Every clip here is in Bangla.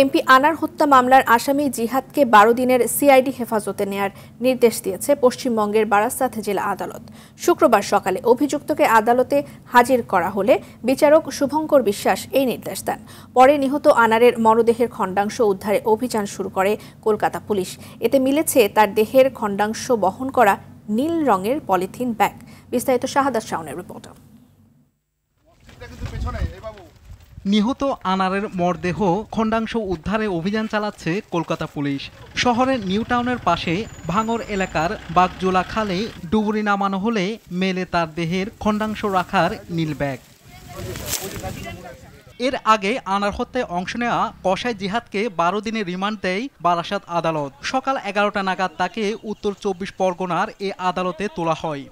এমপি আনার হত্যা মামলার আসামি জিহাদকে ১২ দিনের সিআইডি হেফাজতে নেয়ার নির্দেশ দিয়েছে পশ্চিমবঙ্গের বারাসাত জেলা আদালত। শুক্রবার সকালে অভিযুক্তকে আদালতে হাজির করা হলে বিচারক শুভঙ্কর বিশ্বাস এই নির্দেশ দেন। পরে নিহত আনারের মরদেহের খণ্ডাংশ উদ্ধারে অভিযান শুরু করে কলকাতা পুলিশ। এতে মিলেছে তার দেহের খণ্ডাংশ বহন করা নীল রঙের পলিথিন ব্যাগ। বিস্তারিত শাহাদাত শাওনের রিপোর্ট। নিহত আনারের মরদেহ খণ্ডাংশ উদ্ধারে অভিযান চালাচ্ছে কলকাতা পুলিশ। শহরের নিউ টাউনের পাশে ভাঙর এলাকার বাগজোলা খালে ডুবুরি নামানো হলে মেলে তার দেহের খণ্ডাংশ রাখার নীল ব্যাগ। এর আগে আনার হত্যায় অংশ নেওয়া কসাই জিহাদকে ১২ দিনের রিমান্ড দেয় বারাসাত আদালত। সকাল ১১টা নাগাদ তাকে উত্তর ২৪ পরগনার এ আদালতে তোলা হয়।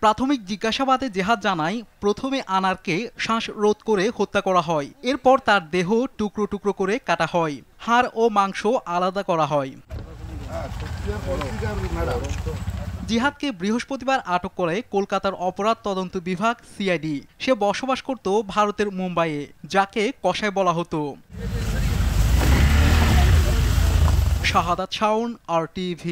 প্রাথমিক জিজ্ঞাসাবাদে জিহাদ জানায়, প্রথমে আনারকে শ্বাসরোধ করে হত্যা করা হয়। এরপর তার দেহ টুকরো টুকরো করে কাটা হয়, হাড় ও মাংস আলাদা করা হয়। জিহাদকে বৃহস্পতিবার আটক করে কলকাতার অপরাধ তদন্ত বিভাগ সিআইডি। সে বসবাস করত ভারতের মুম্বাইয়ে, যাকে কসাই বলা হতো। শাহাদাত শাওন, RTV।